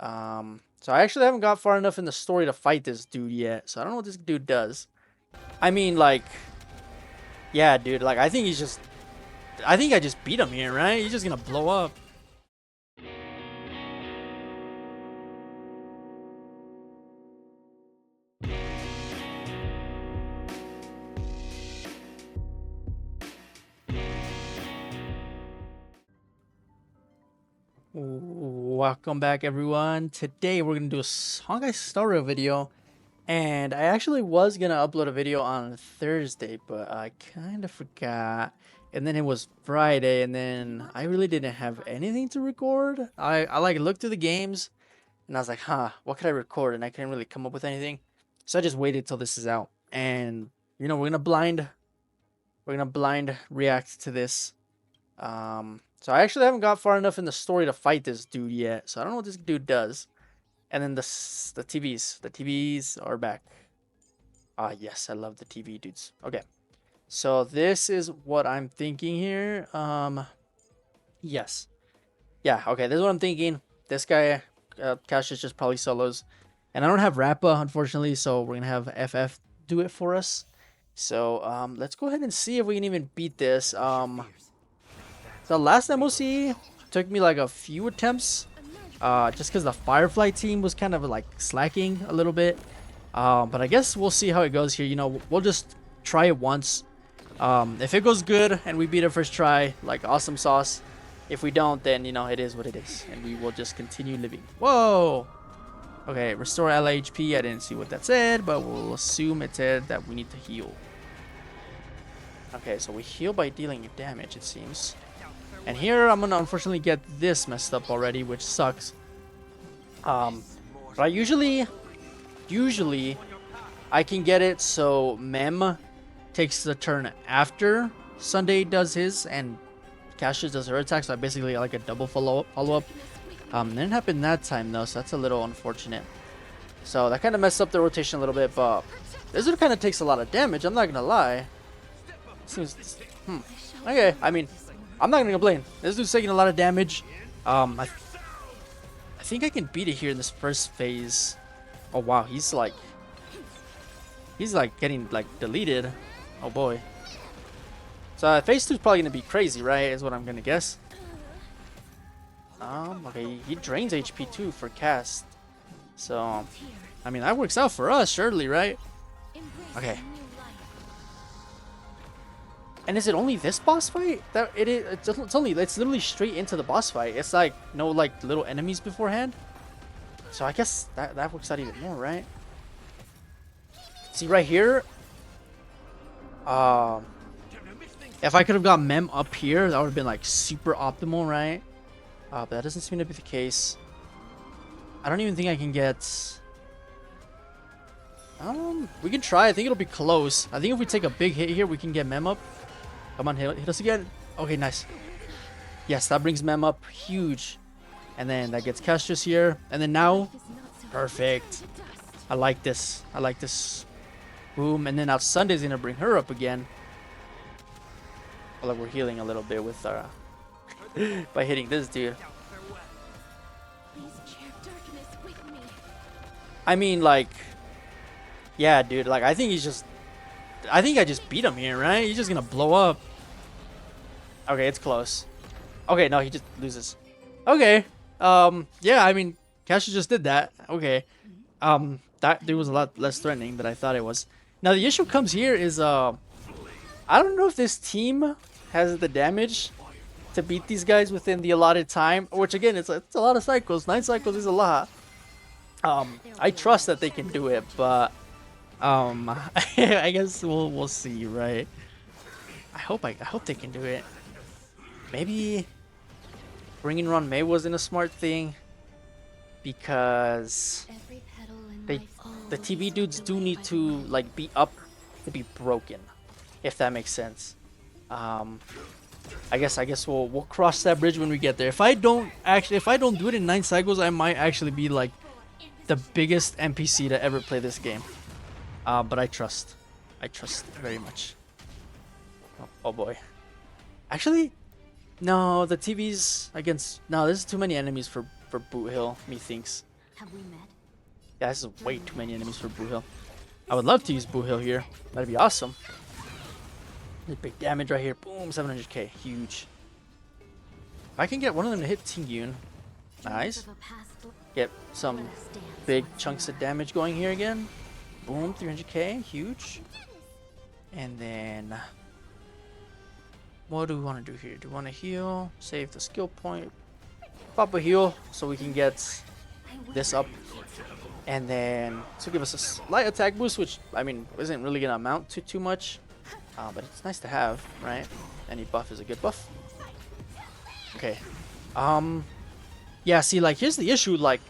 So I actually haven't got far enough in the story to fight this dude yet. So I don't know what this dude does. I mean, like, yeah, dude. Like, I think I just beat him here, right? He's just gonna blow up. Welcome back, everyone. Today we're gonna do a Honkai story video, and I actually was gonna upload a video on Thursday, but I kind of forgot. And then it was Friday, and then I really didn't have anything to record. I like looked through the games, and I was like, huh, what could I record? And I couldn't really come up with anything, so I just waited till this is out. And we're gonna blind react to this. So I actually haven't got far enough in the story to fight this dude yet. So I don't know what this dude does. And then the TVs are back. Ah, yes, I love the TV dudes. Okay, so this is what I'm thinking here. Yes, yeah. Okay, this is what I'm thinking. This guy, Cash is just probably solos, and I don't have Rappa unfortunately. So we're gonna have FF do it for us. So let's go ahead and see if we can even beat this. The last MOC took me like a few attempts, just because the Firefly team was kind of like slacking a little bit. But I guess we'll see how it goes here. You know, we'll just try it once. If it goes good and we beat it first try, like awesome sauce. If we don't, then you know it is what it is, and we will just continue living. Whoa. Okay, restore LHP. I didn't see what that said, but we'll assume it said that we need to heal. Okay, so we heal by dealing damage, it seems. And here I'm gonna unfortunately get this messed up already, which sucks. But usually I can get it so Mem takes the turn after Sunday does his and Cassius does her attack. So I basically like a double follow up. Didn't happen that time though, so that's a little unfortunate. So that kind of messed up the rotation a little bit, but this one kind of takes a lot of damage. I'm not gonna lie. Seems okay. I mean, I'm not gonna complain. This dude's taking a lot of damage. I think I can beat it here in this first phase. Oh wow, he's like getting like deleted. Oh boy. So phase 2 is probably gonna be crazy, right? Is what I'm gonna guess. Okay, he drains HP too for cast. So, I mean that works out for us, surely, right? Okay. And is it only this boss fight? That it is. It's literally straight into the boss fight. It's like no like little enemies beforehand. So I guess that works out even more, right? See right here. If I could have got Mem up here, that would have been like super optimal, right? But that doesn't seem to be the case. I don't even think I can get. We can try. I think it'll be close. I think if we take a big hit here, we can get Mem up. Come on, hit us again. Okay, nice. Yes, that brings Mem up. Huge. And then that gets Castorice here. And then now, perfect. I like this. I like this. Boom. And then now Sunday's going to bring her up again. Well, like we're healing a little bit with our... by hitting this dude. I mean, like... Yeah, dude. Like, I think I just beat him here, right? He's just going to blow up. Okay, it's close. Okay, no, he just loses. Okay. Yeah, I mean, Cashew just did that. Okay. That dude was a lot less threatening than I thought it was. Now, the issue comes here is, I don't know if this team has the damage to beat these guys within the allotted time, which again, it's a lot of cycles. 9 cycles is a lot. I trust that they can do it, but, I guess we'll see, right? I hope they can do it. Maybe bringing Ron May wasn't a smart thing because the TV dudes do need to like be up to be broken, if that makes sense. I guess we'll cross that bridge when we get there. If I don't do it in 9 cycles, I might actually be like the biggest NPC to ever play this game. But I trust very much. Oh boy. Actually, no, the TV's against... No, this is too many enemies for Boot Hill, methinks. Have we met? Yeah, this is way too many enemies for Boohill. I would love to use Boohill here. That'd be awesome. Big damage right here. Boom, 700k. Huge. If I can get one of them to hit Tingyun. Nice. Get some big chunks of damage going here again. Boom, 300k. Huge. And then... what do we want to do here? Do we want to heal? Save the skill point. Pop a heal so we can get this up. And then this will give us a slight attack boost, which, I mean, isn't really going to amount to too much. But it's nice to have, right? Any buff is a good buff. Okay. Yeah, see, like, here's the issue. Like,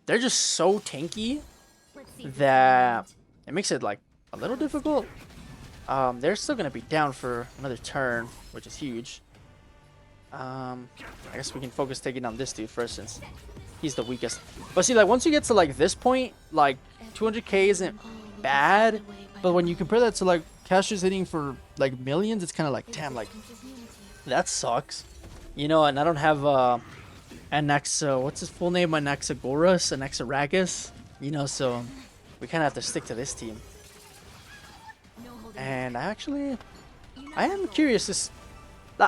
they're just so tanky that it makes it, like, a little difficult. They're still going to be down for another turn, which is huge. I guess we can focus taking down this dude first since he's the weakest. But see, like, once you get to, like, this point, like, 200k isn't bad. But when you compare that to, like, Castor's hitting for, like, millions, it's kind of like, damn, like, that sucks. You know, and I don't have, what's his full name? Anaxagoras, Anaxaragus. You know, so we kind of have to stick to this team. And I am curious.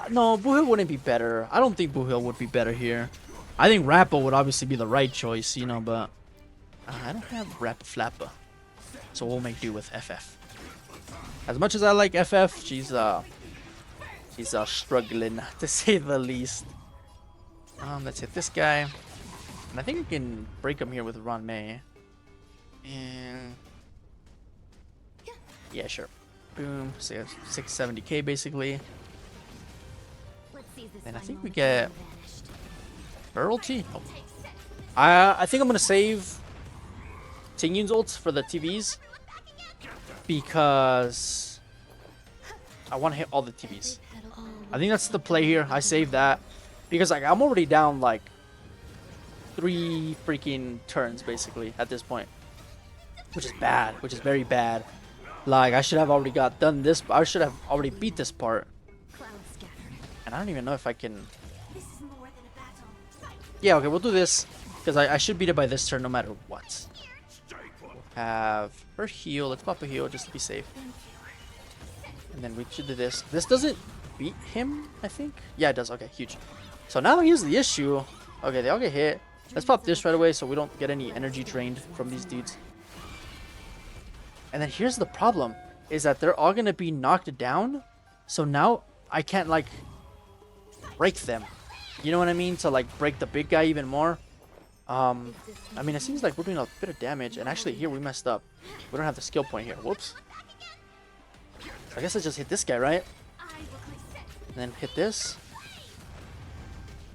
No, Boohill wouldn't be better. I don't think Boohill would be better here. I think Rappa would obviously be the right choice, you know, but I don't have Rappa Flappa. So we'll make do with FF. As much as I like FF, she's struggling to say the least. Let's hit this guy. And I think we can break him here with Ron May. And yeah, sure. Boom. So 670k basically. And I think we get Burlty. Oh. I think I'm gonna save Tingyun's ults for the TVs because I want to hit all the TVs. I think that's the play here. I save that because, like, I'm already down like 3 freaking turns basically at this point, which is bad, which is very bad. Like, I should have already done this. I should have already beat this part. And I don't even know if I can... yeah, okay, we'll do this. Because I should beat it by this turn no matter what. We'll have her heal. Let's pop a heal just to be safe. And then we should do this. This doesn't beat him, I think. Yeah, it does. Okay, huge. So now here's the issue. Okay, they all get hit. Let's pop this right away so we don't get any energy drained from these dudes. And then here's the problem. Is that they're all going to be knocked down. So now I can't, like, break them. You know what I mean? To, like, break the big guy even more. I mean, it seems like we're doing a bit of damage. And actually, here we messed up. We don't have the skill point here. Whoops. So I guess I just hit this guy, right? And then hit this.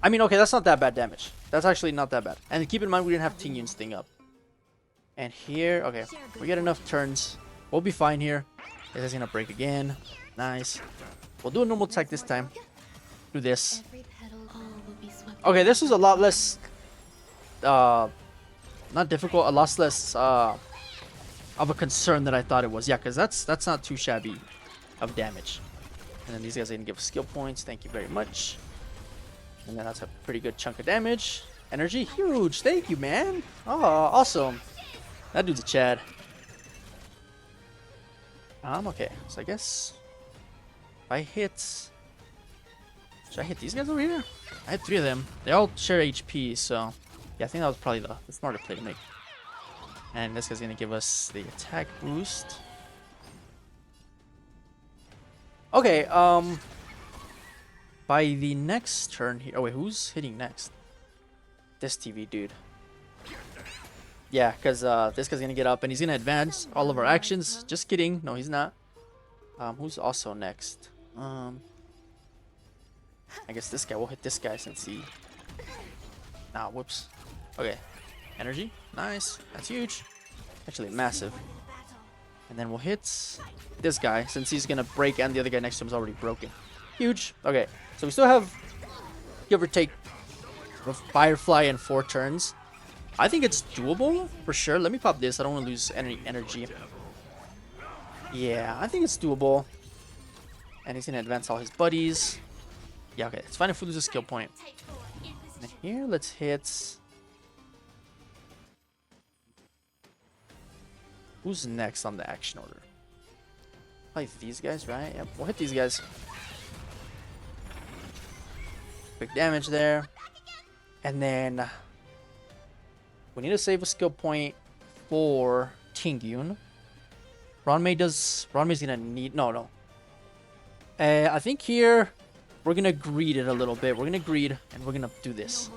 I mean, okay, that's not that bad damage. That's actually not that bad. And keep in mind, we didn't have Tingyun's thing up. And here, okay, we get enough turns. We'll be fine here. This is going to break again. Nice. We'll do a normal attack this time. Do this. Okay, this was a lot less... not difficult, a lot less of a concern than I thought it was. Yeah, because that's not too shabby of damage. And then these guys are going to give us skill points. Thank you very much. And then that's a pretty good chunk of damage. Energy, huge. Thank you, man. Oh, awesome. That dude's a Chad. Okay. So I guess if I hit... should I hit these guys over here? I had 3 of them. They all share HP, so... yeah, I think that was probably the smarter play to make. And this guy's going to give us the attack boost. Okay, by the next turn here... oh, wait, who's hitting next? This TV dude. Yeah, because this guy's going to get up and he's going to advance all of our actions. Just kidding. No, he's not. Who's also next? I guess this guy. We'll hit this guy since he... ah, whoops. Okay. Energy. Nice. That's huge. Actually, massive. And then we'll hit this guy since he's going to break and the other guy next to him is already broken. Huge. Okay. So we still have, give or take, Firefly in 4 turns. I think it's doable for sure. Let me pop this. I don't want to lose any energy. Yeah, I think it's doable. And he's going to advance all his buddies. Yeah, okay. It's fine if we lose a skill point. And here, let's hit Who's next on the action order? Probably these guys, right? Yep, we'll hit these guys. Big damage there. And then we need to save a skill point for Tingyun. Ranmei's gonna need no. I think here we're gonna greed it a little bit. We're gonna greed and we're gonna do this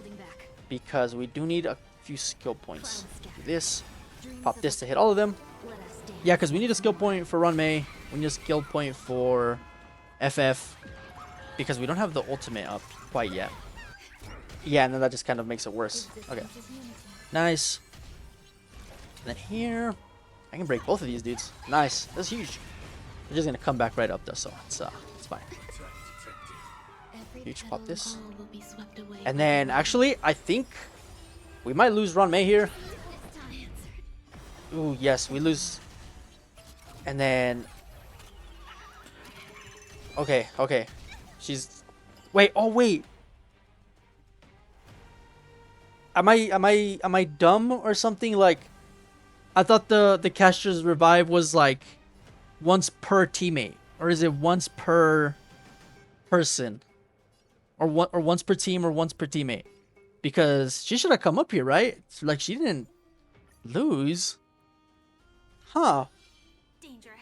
because we do need a few skill points. Do this, pop this to hit all of them. Yeah, because we need a skill point for Ranmei. We need a skill point for FF because we don't have the ultimate up quite yet. Yeah, and then that just kind of makes it worse. Okay, nice. And then here, I can break both of these dudes. Nice, that's huge. They're just gonna come back right up though, so it's fine. Huge, pop this. And then actually, I think we might lose Ranmei here. Ooh, yes, we lose. And then, okay. She's, wait, oh wait. Am I dumb or something? Like, I thought the caster's revive was like once per teammate, or is it once per person, or once per team, or once per teammate? Because she should have come up here, right? It's like she didn't lose, huh?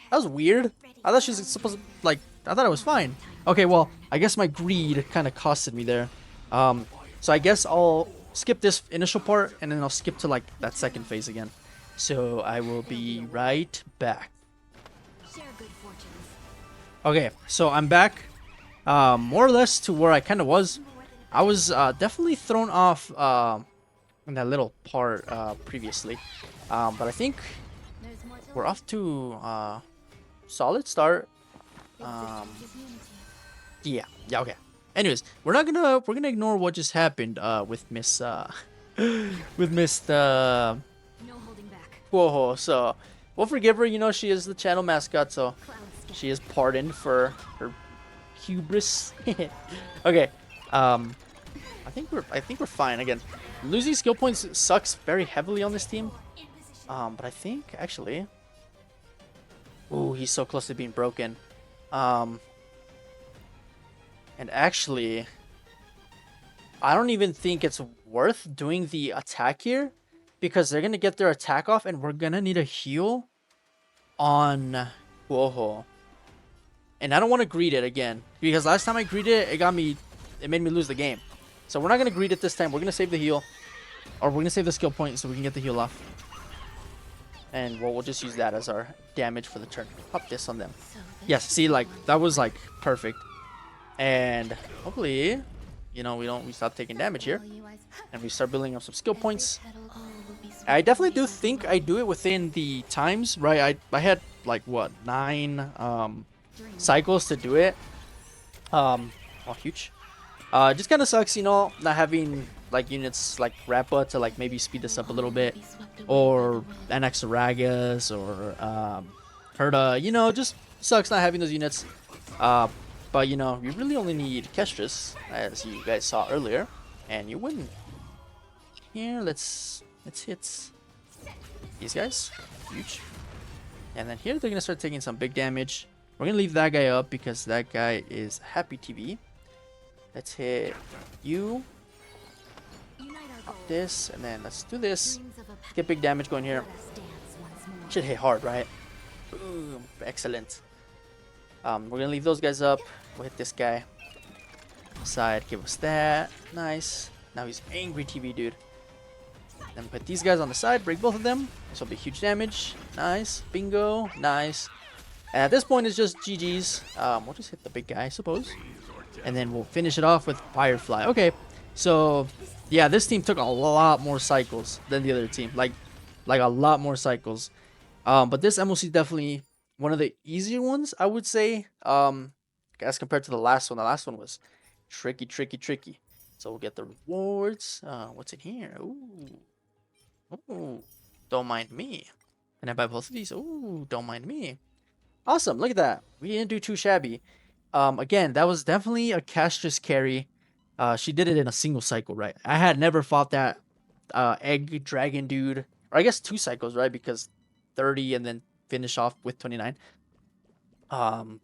That was weird. I thought she was supposed to, like, I thought it was fine. Okay, well, I guess my greed kind of costed me there. So I guess I'll skip this initial part and then I'll skip to like that second phase again. So I will be right back. Okay, so I'm back, more or less to where I kind of was. I was definitely thrown off in that little part previously, but I think we're off to solid start. Yeah, okay. Anyways, we're gonna ignore what just happened with Miss with Miss Whoa. So we'll forgive her. You know, she is the channel mascot, so she is pardoned for her hubris. Okay. I think we're fine. Again, losing skill points sucks very heavily on this team. But I think actually, ooh, he's so close to being broken. And actually, I don't even think it's worth doing the attack here because they're gonna get their attack off, and we're gonna need a heal on Guoho. And I don't want to greet it again because last time I greeted it, it made me lose the game. So we're not gonna greet it this time. We're gonna save the heal, or we're gonna save the skill point so we can get the heal off. And we'll just use that as our damage for the turn. Pop this on them. Yes, see, like that was like perfect. And hopefully, you know, we stop taking damage here and we start building up some skill points. I definitely do think I do it within the times, right? I had like what, 9 cycles to do it. Oh, huge. Just kind of sucks, you know, not having like units like Rappa to like maybe speed this up a little bit, or NX Aragas, or Herda, you know, just sucks not having those units. But you know, you really only need Castorice, as you guys saw earlier, and you win. Here, let's hit these guys, huge. And then here they're gonna start taking some big damage. We're gonna leave that guy up because that guy is happy TV. Let's hit you. Pop this, and then let's do this. Get big damage going here. Should hit hard, right? Boom, excellent. We're gonna leave those guys up. We'll hit this guy. Side, give us that. Nice. Now he's angry TV, dude. Then put these guys on the side, break both of them. This will be huge damage. Nice. Bingo. Nice. And at this point, it's just GG's. We'll just hit the big guy, I suppose. And then we'll finish it off with Firefly. Okay. So, yeah, this team took a lot more cycles than the other team. Like a lot more cycles. But this MOC is definitely one of the easier ones, I would say, as compared to the last one. The last one was tricky. So we'll get the rewards. What's in here? Ooh, don't mind me. Can I buy both of these? Ooh, don't mind me. Awesome, look at that. We didn't do too shabby. Again, that was definitely a Castorice carry. She did it in a single cycle, right? I had never fought that egg dragon dude. Or I guess 2 cycles, right? Because 30 and then finish off with 29. Um,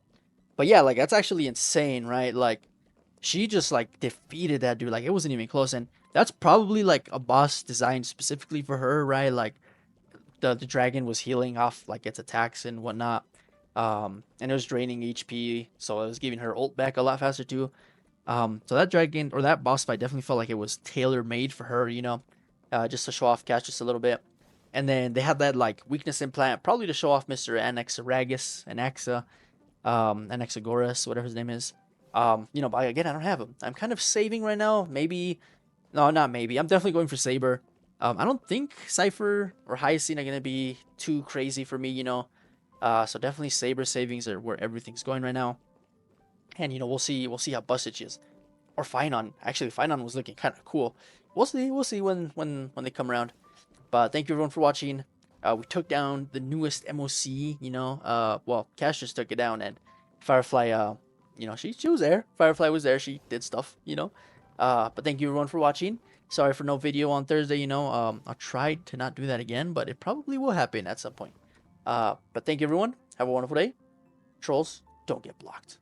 but yeah, like that's actually insane, right? Like she just like defeated that dude. Like it wasn't even close, and that's probably like a boss designed specifically for her, right? Like the dragon was healing off like its attacks and whatnot. And it was draining HP, so it was giving her ult back a lot faster too. So that dragon or that boss fight definitely felt like it was tailor made for her, just to show off Cash just a little bit. And then they had that like weakness implant, probably to show off Mr. Anaxaragus, Anaxagoras, whatever his name is. But again, I don't have him. I'm kind of saving right now. Maybe, no, not maybe. I'm definitely going for Saber. I don't think Cypher or Hyacinth are gonna be too crazy for me. So definitely Saber savings are where everything's going right now. And we'll see how busted she is. Or Finon. Actually, Finon was looking kind of cool. We'll see when they come around. But thank you everyone for watching. We took down the newest MOC. Well, Cash just took it down, and Firefly. She was there. Firefly was there. She did stuff. But thank you everyone for watching. Sorry for no video on Thursday. I'll try to not do that again, but it probably will happen at some point. But thank you everyone. Have a wonderful day. Trolls, don't get blocked.